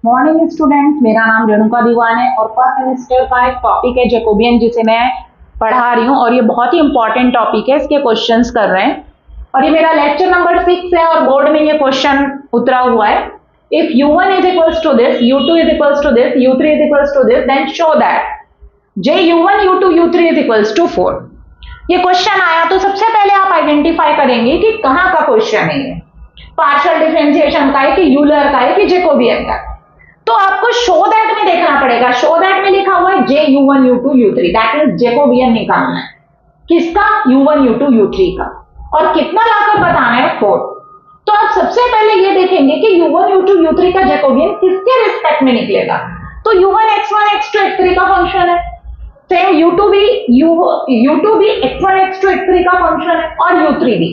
Morning students, मेरा नाम रेणुका दीवान है और फर्स्ट सेमेस्टर का एक टॉपिक है जैकोबियन जिसे मैं पढ़ा रही हूँ और ये बहुत ही इंपॉर्टेंट टॉपिक है। इसके क्वेश्चंस कर रहे हैं और ये मेरा लेक्चर नंबर 6 है और बोर्ड में ये क्वेश्चन उतरा हुआ है। If u1 is equals to this, u2 is equals to this, u3 is equals to this, then show that ju1 u2 u3 is equals to 4। ये क्वेश्चन आया तो सबसे पहले आप आइडेंटिफाई करेंगे कि कहाँ का क्वेश्चन है, ये पार्शियल डिफरेंशिएशन का है कि यूलर का है कि जैकोबियन का। तो आपको शो दैट में देखना पड़ेगा। शो दैट में लिखा हुआ है जे u1 u2 u3, that means Jacobian निकालना है। किसका? u1 u2 u3 का। और कितना लाकर बताना है? 4। तो आप सबसे पहले ये देखेंगे कि u1 u2 u3 का जैकोबियन किसके रिस्पेक्ट में निकलेगा। तो u1 x1 x2 x3 का फंक्शन है, सेम u2 भी x1 x2 x3 का फंक्शन है और u3 भी।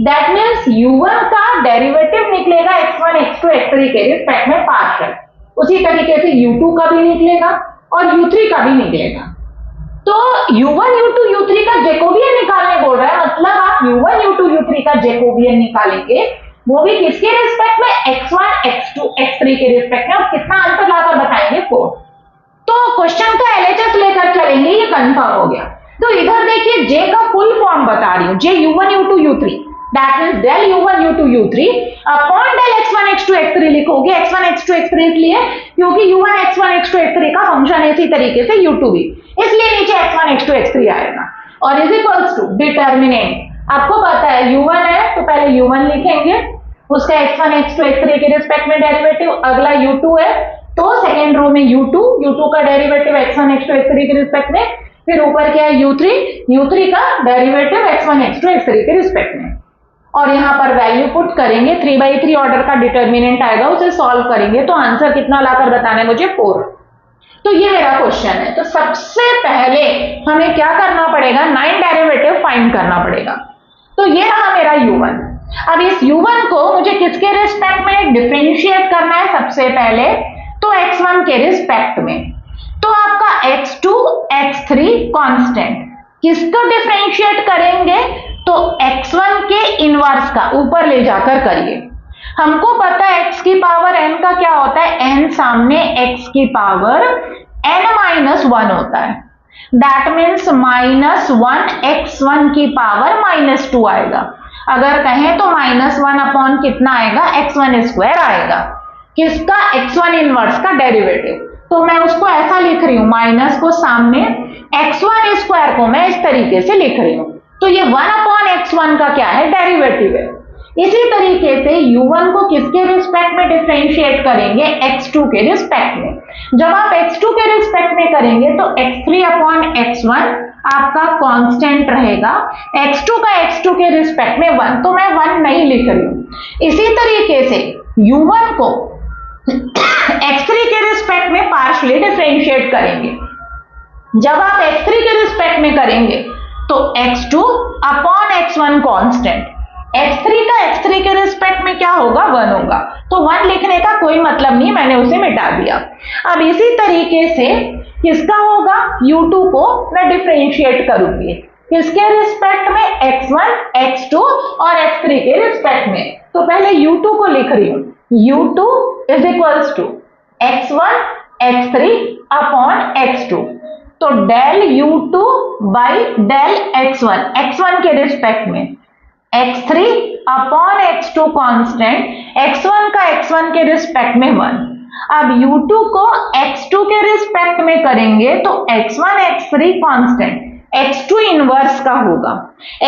दैट मींस u1 का डेरिवेटिव निकलेगा x1 x2 x3 के रिस्पेक्ट में पार्शियल। उसी तरीके से u2 का भी निकलेगा और u3 का भी निकलेगा। तो u1 u2 u3 का जैकोबियन निकालने बोल रहा है, मतलब आप u1 u2 u3 का जैकोबियन निकालेंगे, वो भी किसके रिस्पेक्ट में? x1 x2 x3 के रिस्पेक्ट में। और कितना आंसर लाकर बताएंगे? 4। तो क्वेश्चन का एलएचएस लेकर चलेंगे, ये कंफर्म हो गया। तो इधर देखिए जे का फुल फॉर्म बता रही हूं, जे u1 u2 u3, that means del u1 u2 u3 upon del x1 x2 x3 लिखोगे। x1 x2 x3 इसलिए क्योंकि u1 x1 x2 x3 का फंक्शन है, इसी तरीके से u2 भी, इसलिए नीचे x1 x2 x3 आएगा। और इज इक्वल्स टू डिटर्मिनेंट। आपको पता है u1 है तो पहले u1 लिखेंगे, उसका x1 x2 x3 के रिस्पेक्ट में डेरिवेटिव। अगला u2 है तो सेकेंड रो में u2 का डेरिवेटिव x1 x2 x3 के रिस्पेक्ट में। फिर ऊपर क्या है? u3 का डेरिवेटिव x1 x2 x3 के रिस्पेक्ट में। और यहां पर वैल्यू पुट करेंगे, 3/3 ऑर्डर का डिटर्मिनेंट आएगा, उसे सॉल्व करेंगे तो आंसर कितना लाकर बताना है मुझे? 4। तो ये मेरा क्वेश्चन है। तो सबसे पहले हमें क्या करना पड़ेगा? 9 डेरिवेटिव फाइंड करना पड़ेगा। तो ये रहा मेरा u1। अब इस u1 को मुझे किसके रिस्पेक्ट में डिफरेंशिएट करना है? सबसे पहले तो x1 के रिस्पेक्ट में। तो आपका x2 x3 कांस्टेंट, किसको डिफरेंशिएट करेंगे? तो x1 के इनवर्स का ऊपर ले जाकर करिए। हमको पता है x की पावर n का क्या होता है? n सामने x की पावर n-1 होता है। दैट मीन्स -1 x1 की पावर -2 आएगा। अगर कहें तो -1 अपॉन कितना आएगा? x1 स्क्वायर आएगा। किसका? x1 इनवर्स का डेरिवेटिव। तो मैं उसको ऐसा लिख रही हूं, माइनस को सामने, x1 स्क्वायर को मैं इस तरीके से लिख रही हूं। तो ये 1 अपॉन x1 का क्या है? डेरिवेटिव है। इसी तरीके से u1 को किसके रिस्पेक्ट में डिफरेंशिएट करेंगे? x2 के रिस्पेक्ट में। जब आप x2 के रिस्पेक्ट में करेंगे तो x3 अपॉन x1 आपका कांस्टेंट रहेगा, x2 का x2 के रिस्पेक्ट में 1, तो मैं 1 नहीं लिख रही हूं। इसी तरीके से u1 को x3 के रिस्पेक्ट में पार्शियली डिफरेंशिएट करेंगे। जब आप x3 के रिस्पेक्ट में करेंगे तो x2 upon x1 constant, x3 का x3 के रिस्पेक्ट में क्या होगा? 1 होगा। तो 1 लिखने का कोई मतलब नहीं, मैंने उसे मिटा दिया। अब इसी तरीके से किसका होगा? u2 को मैं डिफरेंशिएट करूंगी, किसके रिस्पेक्ट में? x1 x2 और x3 के रिस्पेक्ट में। तो पहले u2 को लिख रही हूं, u2 is equals to x1 x3 upon x2। तो del u2 by del x1 के रिस्पेक्ट में, x3 upon x2 constant, x1 का x1 के रिस्पेक्ट में 1। अब u2 को x2 के रिस्पेक्ट में करेंगे तो x1 x3 constant, x2 inverse का होगा,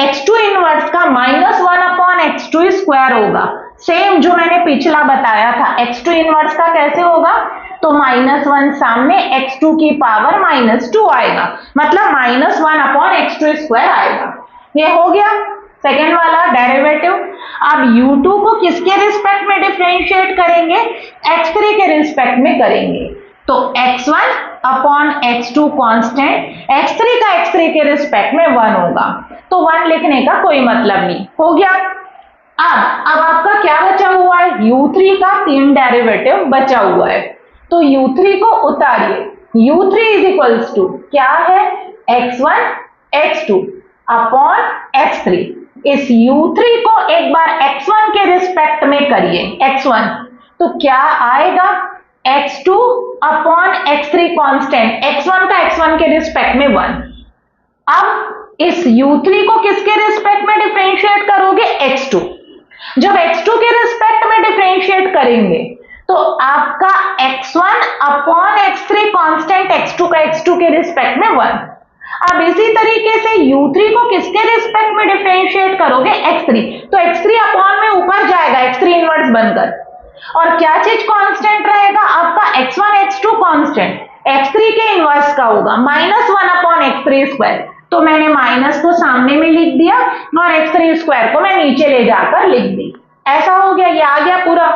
x2 इनवर्स का -1 अपॉन x2 स्क्वायर होगा। सेम जो मैंने पिछला बताया था, x2 इनवर्स का कैसे होगा? तो -1 सामने, x2 की पावर -2 आएगा, मतलब -1 अपॉन x2 स्क्वायर आएगा। ये हो गया सेकेंड वाला डेरिवेटिव। अब u2 को किसके रिस्पेक्ट में डिफरेंशिएट करेंगे? x3 के रिस्पेक्ट में करेंगे। तो x1 upon x2 constant, x3 का x3 के रिस्पेक्ट में 1 होगा। तो 1 लिखने का कोई मतलब नहीं, हो गया। अब आपका क्या बचा हुआ है? u3 का 3 डेरिवेटिव बचा हुआ है। तो u3 को उतारिए। u3 इज इक्वल्स टू क्या है? x1 x2 upon x3। इस u3 को एक बार x1 के रिस्पेक्ट में करिए, x1, तो क्या आएगा? अपॉन x3 कांस्टेंट, x1 का x1 के रिस्पेक्ट में 1। अब इस u3 को किसके रिस्पेक्ट में डिफरेंशिएट करोगे? x2। जब x2 के रिस्पेक्ट में डिफरेंशिएट करेंगे तो आपका x1 upon x3 constant x2 का x2 के रिस्पेक्ट में 1। अब इसी तरीके से u3 को किसके रिस्पेक्ट में डिफरेंशिएट करोगे? x3। तो x3 अपॉन में ऊपर जाएगा x3 इनवर्स बनकर, और क्या चीज कांस्टेंट रहेगा? आपका x1 x2 कांस्टेंट x3 के इनवर्स का होगा, -1 अपॉन x3 स्क्वायर। तो मैंने माइनस को सामने में लिख दिया और x3 स्क्वायर को मैं नीचे ले जाकर लिख दी। ऐसा हो गया, ये आ गया पूरा,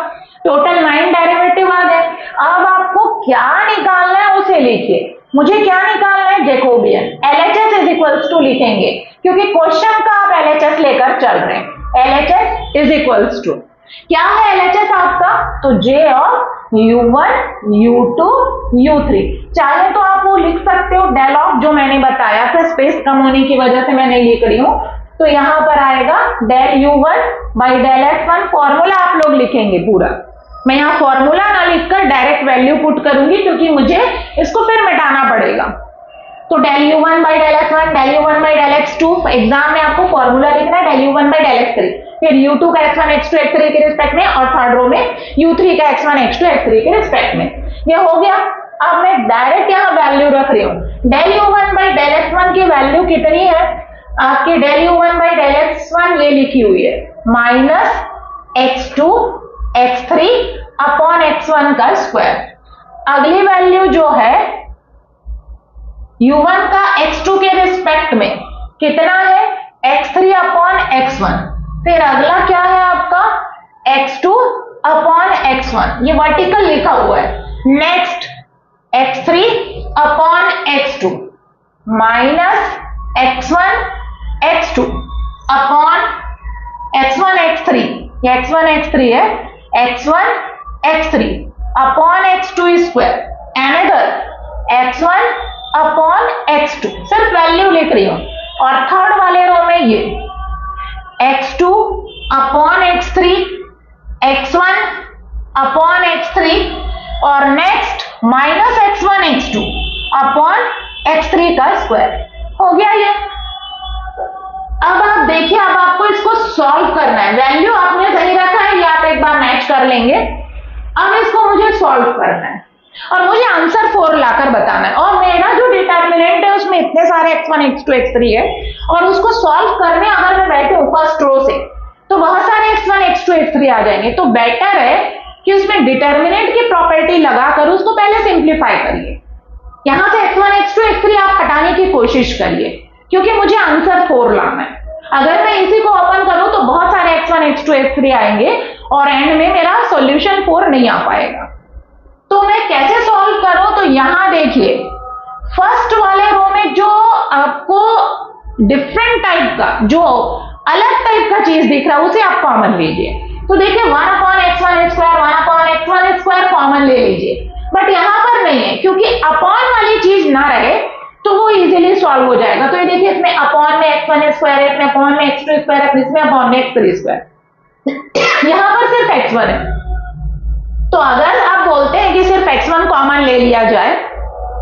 टोटल 9 डेरिवेटिव आ गए। अब आपको क्या निकालना है उसे लिखिए। मुझे क्या निकालना है? Jacobian. LHS is equals to लिखेंगे क्योंकि क्वेश्चन का आप LHS लेकर चल रहे हैं। LHS इज इक्वल्स टू क्या है? LHS आपका तो J of U1 U2 U3। चाहे तो आप वो लिख सकते हो डेल ऑफ, जो मैंने बताया था, स्पेस कम होने की वजह से मैंने लिख रही हूं। तो यहां पर आएगा del U1 by del S1। Formula आप लोग लिखेंगे पूरा, मैं यहां फॉर्मूला ना लिखकर डायरेक्ट वैल्यू पुट करूंगी क्योंकि मुझे इसको फिर मिटाना पड़ेगा। तो del U1 by del S1, del U1 by del X2। Exam में आपको फॉर्मूला लिखना है del U1 by del X3, फिर U2 का X1 X2 X3 के रिस्पेक्ट में, और थर्ड रो में U3 का X1 X2 X3 के रिस्पेक्ट में। ये हो गया। अब मैं डायरेक्ट यहाँ वैल्यू रख रही हूँ। Del U1 by del S1 की वैल्यू कितनी है? आपके del U1 by del S1 ये लिखी हुई है minus X2 X3 upon X1 का स्क्वायर। अगली वैल्यू जो है U1 का X2 के रिस्पेक्ट में कितना है? X3 upon X1। फिर अगला क्या है आपका? X2 अपॉन X1, ये वर्टिकल लिखा हुआ है। Next X3 upon X2 minus X1 X2 upon X1 X3, ये X1 X3 है, X1 X3 upon X2 square, another X1 upon X2। सिर्फ वैल्यू लिख रही हूं। और थर्ड वाले रो में ये X2 upon X3, X1 upon X3, और next minus X1 X2 upon X3 का स्क्वायर। हो गया ये। अब आप देखिए, अब आपको इसको सॉल्व करना है। वैल्यू आपने सही रखा है, ये आप एक बार मैच कर लेंगे। अब इसको मुझे सॉल्व करना है और मुझे आंसर 4 लाकर बताना है। और मेरा जो डिटर्मिनेंट है उसमें इतने सारे X1 X2 X3 है, और उसको सॉल्व करने अगर मैं बैठूं फर्स्ट रो से तो बहुत सारे X1 X2 X3 आ जाएंगे। तो बेटर है कि उसमें डिटर्मिनेंट की प्रॉपर्टी लगाकर उसको पहले सिंप्लीफाई करिए। यहां से X1 X2 X3 आप हटाने की कोशिश करिए क्योंकि मुझे आंसर 4 लाना है। अगर मैं इसी को ओपन करूं तो बहुत सारे X1 X2 X3 आएंगे और एंड में मेरा सॉल्यूशन 4 नहीं आ पाएगा। तो मैं कैसे सॉल्व करूं? तो यहां देखिए, फर्स्ट वाले रो में जो आपको डिफरेंट टाइप का, जो अलग टाइप का चीज दिख रहा है उसे आप कॉमन लीजिए। तो देखिए 1 upon X1 square, 1 upon X1 square common ले लीजिए, बट यहां पर नहीं है क्योंकि अपॉन वाली चीज ना रहे तो वो इजीली सॉल्व हो जाएगा। तो ये देखिए, इसमें अपॉन में X1 स्क्वायर है, इसमें अपॉन में X2 स्क्वायर है, इसमें अपॉन में X3 स्क्वायर। यहां पर सिर्फ X1 है। तो अगर आप बोलते हैं कि सिर्फ X1 कॉमन ले लिया जाए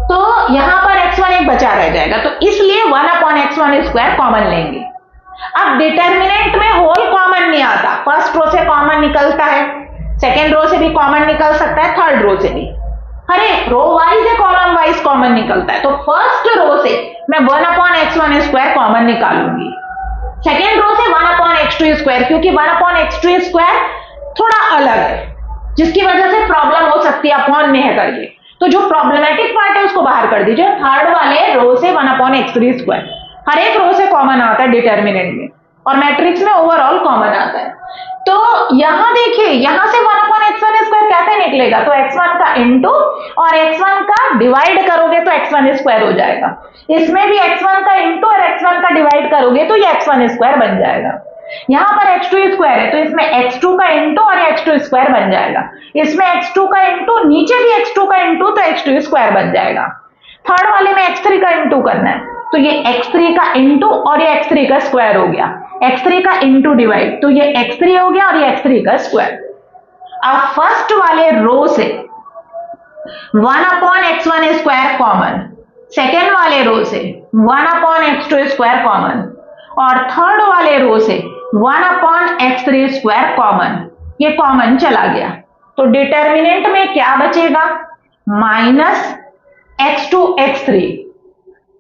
तो यहां पर X1 एक बचा रह जाएगा, तो इसलिए 1 अपॉन X1 स्क्वायर कॉमन लेंगे। अब डिटर्मिनेंट में होल कॉमन नहीं आता, फर्स्ट रो से कॉमन निकलता है, सेकेंड रो से भी कॉमन निकल सकता है, थर्ड रो से भी, अरे रो वाइज या कॉलम वाइज कॉमन निकलता है। तो फर्स्ट रो से मैं 1 अपॉन X1 स्क्वायर कॉमन निकालूंगी, सेकेंड रो से 1 अपॉन X2 स्क्वायर, क्योंकि 1 अपॉन X2 स्क्वायर थोड़ा अलग है जिसकी वजह से प्रॉब्लम हो सकती है अपॉन में है करके। तो जो प्रॉब्लमेटिक पार्ट है उसको बाहर कर दीजिए। थर्ड वाले रो से 1 अपॉन X3 स्क्वायर, हर एक रो से कॉमन आता है डिटर्मिनेंट में, और मैट्रिक्स में ओवरऑल कॉमन आता है। तो यहां देखिए, यहां से 1 अपॉन X1 स्क्वायर कैसे निकलेगा? तो X1 का इंटू और X1 का डिवाइड करोगे तो X1 स्क्वायर हो जाएगा। इसमें भी X1 का इंटू और X1 का डिवाइड करोगे तो ये X1 स्क्वायर बन जाएगा। यहां पर X2 स्क्वायर है तो इसमें X2 का इंटू और X2 स्क्वायर बन जाएगा। इसमें X2 का इंटू, नीचे भी X2 का इंटू, तो X2 स्क्वायर बन जाएगा। थर्ड वाले में X3 का इंटू करना है तो ये X3 का इंटू और ये X3 का स्क्वायर हो गया, X3 का इंटू डिवाइड, तो ये X3 हो गया और ये X3 का स्क्वायर। अब फर्स्ट वाले रो से 1/x1 स्क्वायर कॉमन, सेकेंड वाले रो से 1/x2 स्क्वायर कॉमन, और थर्ड वाले रो से 1/x3 स्क्वायर कॉमन, ये कॉमन चला गया। तो डिटर्मिनेंट में क्या बचेगा? -x2 x3,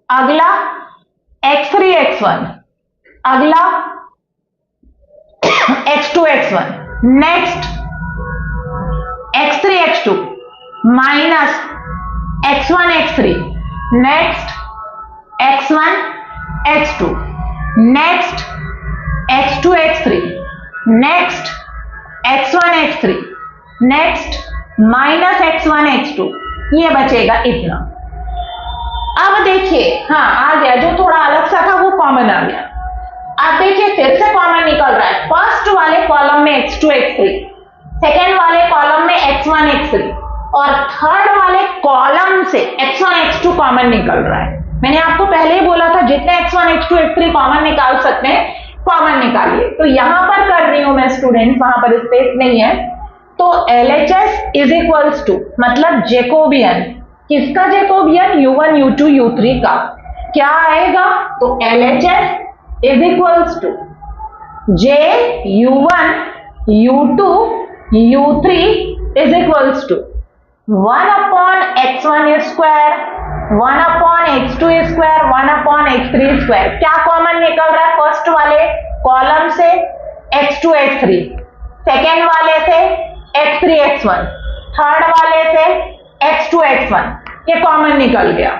अगला x3 x1, अगला x2 x1, next x3 x2 minus x1 x3, next x1 x2, next x2 x3, next x1 x3, next minus x1 x2, ये बचेगा इतना। अब देखिए, हाँ आ गया, जो थोड़ा अलग सा था वो कॉमन आ गया। अब देखिए फिर से कॉमन निकल रहा है, फर्स्ट वाले कॉलम में x2 x3, सेकेंड वाले कॉलम में x1 x3, और थर्ड वाले कॉलम से x1 x2 कॉमन निकल रहा है। मैंने आपको पहले ही बोला था जितने x1 x2 x3 कॉमन निकाल सकते हैं कॉमन निकालिए। तो यहां पर कर रही हूं मैं स्टूडेंट्स, वहां पर स्पेस नहीं है, तो LHS इज इक्वल्स टू, मतलब जेकोबियन, किसका जेकोबियन? U1 U2 U3 का। क्या आएगा? तो LHS is equals to J U1 U2 U3 is equals to 1/x1 square, 1/x2 square, 1/x3 square. क्या कॉमन निकल रहा है? फर्स्ट वाले कॉलम से x2 x3, सेकेंड वाले से x3 x1, थर्ड वाले से x2 x1, ये कॉमन निकल गया।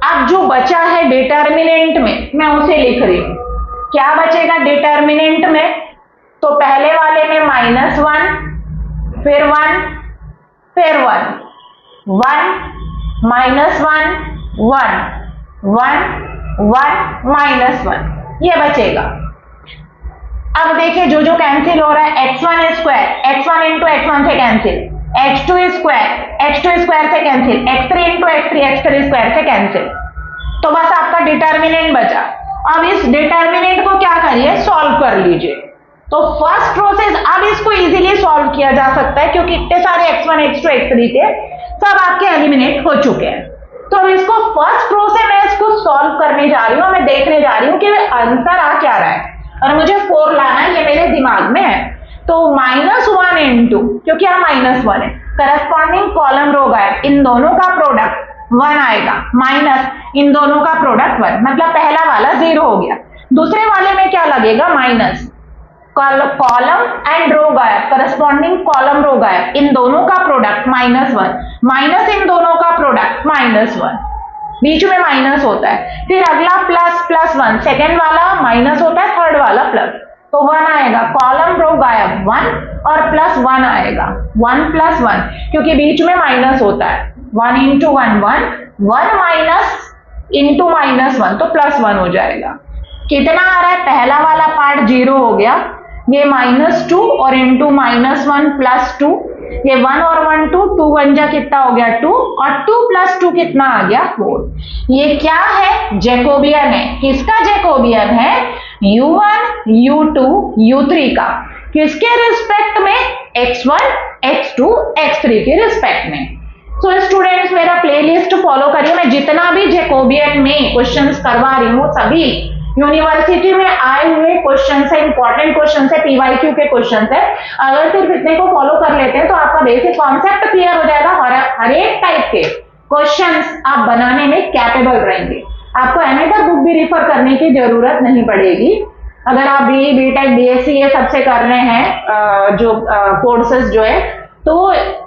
अब जो बचा है डिटर्मिनेंट में, मैं उसे लिख रही हूं। क्या बचेगा डिटर्मिनेंट में? तो पहले वाले में -1, फिर 1, फिर 1, 1 -1 1 1 1 -1, ये बचेगा। अब देखिए जो जो कैंसिल हो रहा है, x1 square, x1 into x1 से कैंसिल, x2 स्क्वायर से cancel, x3 into x3 square से कैंसिल। तो बस आपका डिटर्मिनेंट बचा। अब इस डिटर्मिनेंट को क्या करिए? सॉल्व कर लीजिए। तो फर्स्ट प्रोसेस, अब इसको इजीली सॉल्व किया जा सकता है क्योंकि इतने सारे x1 x2 x3 थे, सब आपके एलिमिनेट हो चुके हैं। तो अब इसको फर्स्ट रो से मैं इसको सॉल्व करने जा रही हूँ, मैं देखने जा रही हूँ कि आंसर आ क्या रहा है, और मुझे 4 लाना है, ये मेरे दिमाग में है। तो -1 इंटू, क्योंकि यहाँ -1 है, करस्पॉन्डिंग कॉलम रो गायब, इन दोनों का प्रोडक्ट 1 आएगा, माइनस इन दोनों का प्रोडक्ट 1, मतलब पहला वाला 0 हो गया। दूसरे वाले में क्या लगेगा? माइनस कॉलम एंड रो गायब, करस्पॉन्डिंग कॉलम रो गायब, इन दोनों का प्रोडक्ट -1, माइनस इन दोनों का प्रोडक्ट -1, बीच में माइनस होता है। फिर अगला ++1, सेकेंड वाला माइनस होता है, थर्ड वाला प्लस, तो 1 आएगा, कॉलम रो गायब 1 और +1 आएगा, 1 + 1, क्योंकि बीच में माइनस होता है, 1 × 1 1, 1 माइनस इंटू -1, तो +1 हो जाएगा। कितना आ रहा है? पहला वाला पार्ट 0 हो गया, ये -2 और इंटू -1 +2, ये 1 और 1 2, 2 1 जा कितना हो गया 2, और 2 + 2 कितना आ गया 4। ये क्या है? जेकोबियन है। किसका जेकोबियन है? U1 U2 U3 का। किसके रिस्पेक्ट में? x1 x2 x3 के रिस्पेक्ट में। सो स्टूडेंट्स मेरा प्लेलिस्ट फॉलो करिए, मैं जितना भी जेकोबियन में क्वेश्चंस करवा रही हूँ सभी यूनिवर्सिटी में आए हुए क्वेश्चन है, इंपॉर्टेंट क्वेश्चन है, PYQ के क्वेश्चन है। अगर सिर्फ इतने को फॉलो कर लेते हैं तो आपका बेसिक कॉन्सेप्ट क्लियर हो जाएगा, हर एक टाइप के क्वेश्चंस आप बनाने में कैपेबल रहेंगे। आपको एनेटर बुक भी रिफर करने की जरूरत नहीं पड़ेगी। अगर आप BE BTech BSc ये सबसे कर रहे हैं जो कोर्सेज जो है, तो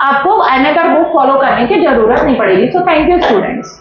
आपको एनेटर बुक फॉलो करने की जरूरत नहीं पड़ेगी। So thank you students.